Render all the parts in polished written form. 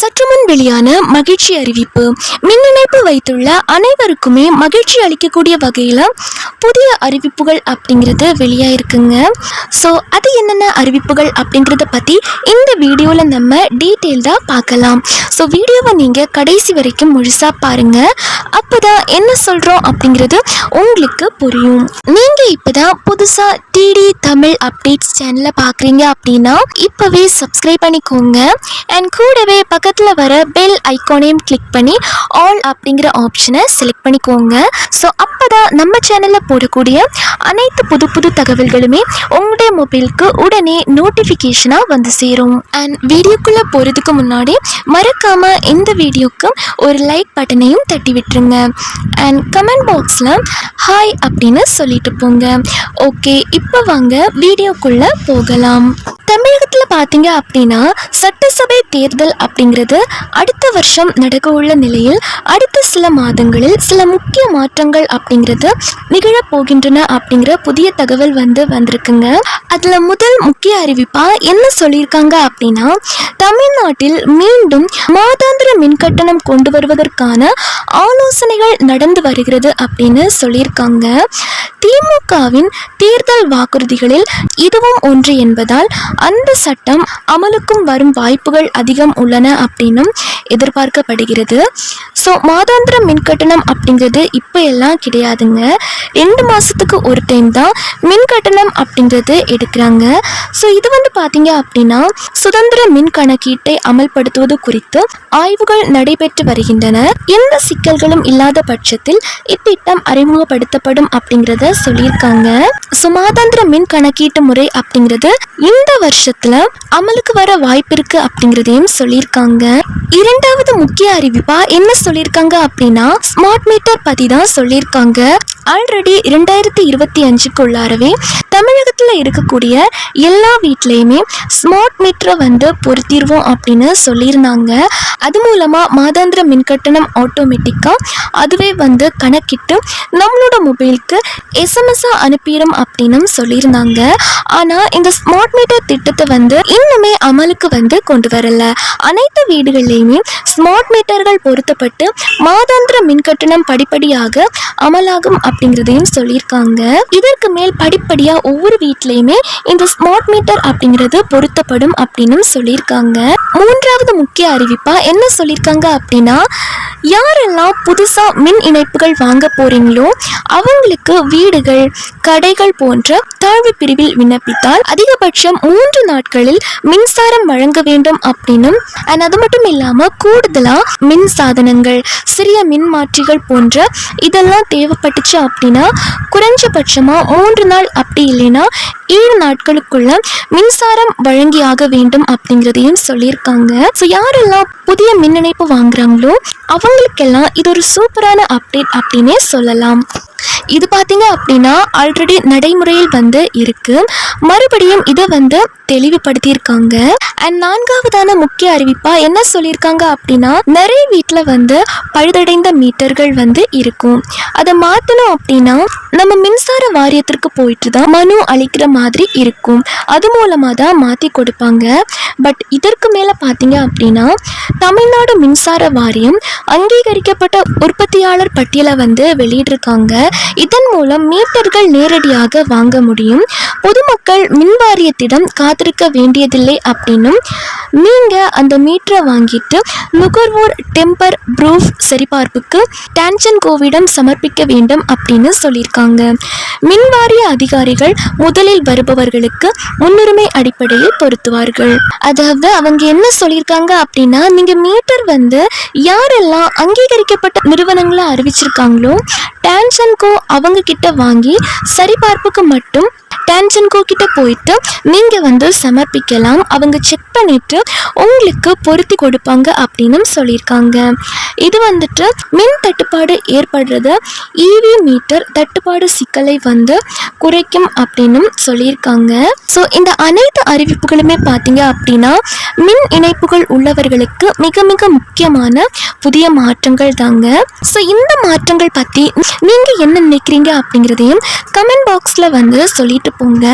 சற்றுமுன் வெளியான மகிழ்ச்சி அறிவிப்பு. மின் இணைப்பு வைத்துள்ள அனைவருக்குமே மகிழ்ச்சி அளிக்கக்கூடிய வகையில் புதிய அறிவிப்புகள் அப்படிங்கிறது வெளியாயிருக்குங்க. ஸோ அது என்னென்ன அறிவிப்புகள் அப்படிங்கிறத பற்றி இந்த வீடியோவில் நம்ம டீட்டெயில்டாக பார்க்கலாம். ஸோ வீடியோவை நீங்கள் கடைசி வரைக்கும் முழுசாக பாருங்கள். அப்போ தான் என்ன சொல்கிறோம் அப்படிங்கிறது உங்களுக்கு புரியும். நீங்கள் இப்போ தான் புதுசாக டிடி தமிழ் அப்டேட்ஸ் சேனலை பார்க்குறீங்க அப்படின்னா இப்போவே சப்ஸ்கிரைப் பண்ணிக்கோங்க. அண்ட் கூடவே பக்கத்தில் வர பெல் ஐக்கானையும் கிளிக் பண்ணி ஆல் அப்படிங்கிற ஆப்ஷனை செலக்ட் பண்ணிக்கோங்க. ஸோ அப்போ தான் நம்ம சேனலில் போடக்கூடிய அனைத்து புது புது தகவல்களுமே உங்களுடைய மொபைலுக்கு உடனே நோட்டிஃபிகேஷனாக வந்து சேரும். அண்ட் வீடியோக்குள்ளே போகிறதுக்கு முன்னாடி மறக்காமல் இந்த வீடியோக்கு ஒரு லைக் பட்டனையும் தட்டி விட்டுருங்க. அண்ட் கமெண்ட் பாக்ஸில் ஹாய் அப்படின்னு சொல்லிட்டு போங்க. ஓகே, இப்போ வாங்க வீடியோக்குள்ளே போகலாம். தமிழகத்தில் பார்த்தீங்க அப்படின்னா சட்டசபை தேர்தல் அப்படிங்கிறது அடுத்த வருஷம் நடக்க உள்ள நிலையில் அடுத்த சில மாதங்களில் சில முக்கிய மாற்றங்கள் அப்படிங்கிறது நிகழப்போகின்றன அப்படிங்கிற புதிய தகவல் வந்திருக்குங்க. அதில் முதல் முக்கிய அறிவிப்பா என்ன சொல்லியிருக்காங்க அப்படின்னா, தமிழ்நாட்டில் மீண்டும் மாதாந்திர மின்கட்டணம் கொண்டு வருவதற்கான ஆலோசனைகள் நடந்து வருகிறது அப்படின்னு சொல்லியிருக்காங்க. திமுகவின் தேர்தல் வாக்குறுதிகளில் இதுவும் ஒன்று என்பதால் அந்த சட்டம் அமலுக்கும் வரும் வாய்ப்புகள் அதிகம் உள்ளன அப்படின்னும் எதிர்பார்க்கப்படுகிறது. ஸோ மாதாந்திர மின்கட்டணம் அப்படிங்கிறது இப்போ எல்லாம் கிடையாதுங்க. 2 மாதத்துக்கு ஒரு டைம் தான் மின்கட்டணம் அப்படிங்கிறது எடுக்கிறாங்க. ஸோ இது பார்த்தீங்க அப்படின்னா சுதந்திர மின் கணக்கீட்டை அமல்படுத்துவது குறித்து ஆய்வுகள் நடைபெற்று வருகின்றன. எந்த சிக்கல்களும் இல்லாத பட்சத்தில் இத்திட்டம் அறிமுகப்படுத்தப்படும் அப்படிங்கிறத சொல்லியிருக்காங்க. ஸோ மாதாந்திர மின் கணக்கீட்டு முறை அப்படிங்கிறது இந்த வருஷத்துல அமலுக்கு வர வாய்ப்பு இருக்கு அப்படிங்கிறதையும் சொல்லியிருக்காங்க. இரண்டாவது முக்கிய அறிவிப்பா என்ன சொல்லியிருக்காங்க அப்படின்னா ஸ்மார்ட் மீட்டர் பத்தி தான் சொல்லியிருக்காங்க. ஆல்ரெடி 2025க்குள்ளாரவே தமிழகத்தில் இருக்கக்கூடிய எல்லா வீட்லேயுமே ஸ்மார்ட் மீட்டரை பொருத்திடுவோம் அப்படின்னு சொல்லியிருந்தாங்க. அது மூலமாக மாதாந்திர மின்கட்டணம் ஆட்டோமேட்டிக்காக அதுவே கணக்கிட்டு நம்மளோட மொபைலுக்கு எஸ்எம்எஸ்ஸாக அனுப்பிடும் அப்படின்னு சொல்லியிருந்தாங்க. ஆனால் இந்த ஸ்மார்ட் மீட்டர் திட்டத்தை இன்னுமே அமலுக்கு கொண்டு வரல. அனைத்து வீடுகள்லையுமே ஸ்மார்ட் மீட்டர்கள் பொருத்தப்பட்டு மாதாந்திர மின்கட்டணம் படிப்படியாக அமலாகும் அப்படிங்கிறதையும் சொல்லியிருக்காங்க. இதற்கு மேல் படிப்படியா ஒவ்வொரு வீட்லயுமே இந்த ஸ்மார்ட் மீட்டர் அப்படிங்கிறது பொருத்தப்படும் அப்படின்னு சொல்லியிருக்காங்க. மூன்றாவது முக்கிய அறிவிப்பா என்ன சொல்லியிருக்காங்க அப்படின்னா, யாரெல்லாம் புதுசா மின் இணைப்புகள் வாங்க போறீங்களோ அவங்களுக்கு வீடுகள், கடைகள் போன்ற தாழ்வு பிரிவில் விண்ணப்பித்தால் அதிகபட்சம் 3 நாட்களில் மின்சாரம் வழங்க வேண்டும் அப்படின்னும், அது மட்டும் இல்லாம கூடுதலா மின் சாதனங்கள், சிறிய மின் மாற்றிகள் போன்ற இதெல்லாம் தேவைப்பட்டுச்சு அப்படின்னா குறைஞ்சபட்சமா 3 நாள் அப்படி இல்லைன்னா 7 நாட்களுக்குள்ள மின்சாரம் வழங்கியாக வேண்டும் அப்படிங்கிறதையும் சொல்லியிருக்காங்க. ஸோ யாரெல்லாம் புதிய மின் இணைப்பு வாங்குறாங்களோ அவங்களுக்கெல்லாம் இது ஒரு சூப்பரான அப்டேட் அப்படின்னே சொல்லலாம். இது பார்த்தீங்க அப்படின்னா ஆல்ரெடி நடைமுறையில் இருக்கு. மறுபடியும் இதை தெளிவுபடுத்தியிருக்காங்க. அண்ட் நான்காவதான முக்கிய அறிவிப்பா என்ன சொல்லியிருக்காங்க அப்படின்னா, நிறைய வீட்டில் பழுதடைந்த மீட்டர்கள் இருக்கும். அதை மாற்றணும் அப்படின்னா நம்ம மின்சார வாரியத்திற்கு போயிட்டு தான் மனு அளிக்கிற மாதிரி இருக்கும். அது மூலமாக தான் மாற்றி கொடுப்பாங்க. பட் இதற்கு மேலே பார்த்தீங்க அப்படின்னா தமிழ்நாடு மின்சார வாரியம் அங்கீகரிக்கப்பட்ட உற்பத்தியாளர் பட்டியலை வெளியிட்டிருக்காங்க. இதன் மூலம் மீட்டர்கள் நேரடியாக வாங்க முடியும். பொதுமக்கள் மின் வாரியத்திடம் காத்திருக்க வேண்டியதில்லை அப்படின்னும், நீங்க அந்த மீட்டரை வாங்கிட்டு நுகர்வோர் டெம்பர் ப்ரூஃப் சரிபார்ப்புக்கு டான்ஜென்கோவிடம் சமர்ப்பிக்க வேண்டும் அப்படின்னு சொல்லியிருக்காங்க. மின்வாரிய அதிகாரிகள் முதலில் வருபவர்களுக்கு முன்னுரிமை அடிப்படையில் பொருத்துவார்கள். அதாவது அவங்க என்ன சொல்லியிருக்காங்க அப்படின்னா, நீங்க மீட்டர் யாரெல்லாம் அங்கீகரிக்கப்பட்ட நிறுவனங்களை அறிவிச்சிருக்காங்களோ டான்ஜென்கோ அவங்க கிட்ட வாங்கி சரிபார்ப்புக்கு மட்டும் டான்ஜென்கோ கிட்ட போயிட்டு நீங்க சமர்ப்பிக்கலாம். அவங்க செக் பண்ணிட்டு உங்களுக்கு பொருத்தி கொடுப்பாங்க அப்படின்னு சொல்லியிருக்காங்க. இது மின் தட்டுப்பாடு ஏற்படுறது இவி மீட்டர் தட்டுப்பாடு சிக்கலை குறைக்கும் அப்படின்னு சொல்லியிருக்காங்க. ஸோ இந்த அனைத்து அறிவிப்புகளுமே பார்த்தீங்க அப்படின்னா மின் இணைப்புகள் உள்ளவர்களுக்கு மிக மிக முக்கியமான புதிய மாற்றங்கள் தாங்க. ஸோ இந்த மாற்றங்கள் பற்றி நீங்கள் என்ன நினைக்கிறீங்க அப்படிங்கிறதையும் கமெண்ட் பாக்ஸில் சொல்லிட்டு போங்க.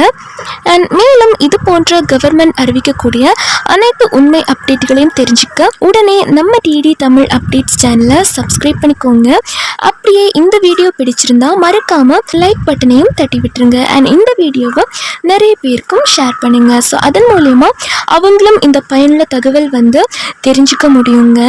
அண்ட் மேலும் இது போன்ற கவர்மெண்ட் அறிவிக்கக்கூடிய அனைத்து உண்மை அப்டேட்டுகளையும் தெரிஞ்சுக்க உடனே நம்ம டிடி தமிழ் அப்டேட்ஸ் சேனலை சப்ஸ்கிரைப் பண்ணிக்கோங்க. அப்படியே இந்த வீடியோ பிடிச்சிருந்தா மறக்காம லைக் பட்டனையும் தட்டி விட்டுருங்க. அண்ட் இந்த வீடியோவை நிறைய பேருக்கும் ஷேர் பண்ணுங்க. ஸோ அதன் மூலயமா அவங்களும் இந்த பயனுள்ள தகவல் தெரிஞ்சுக்க முடியுங்க.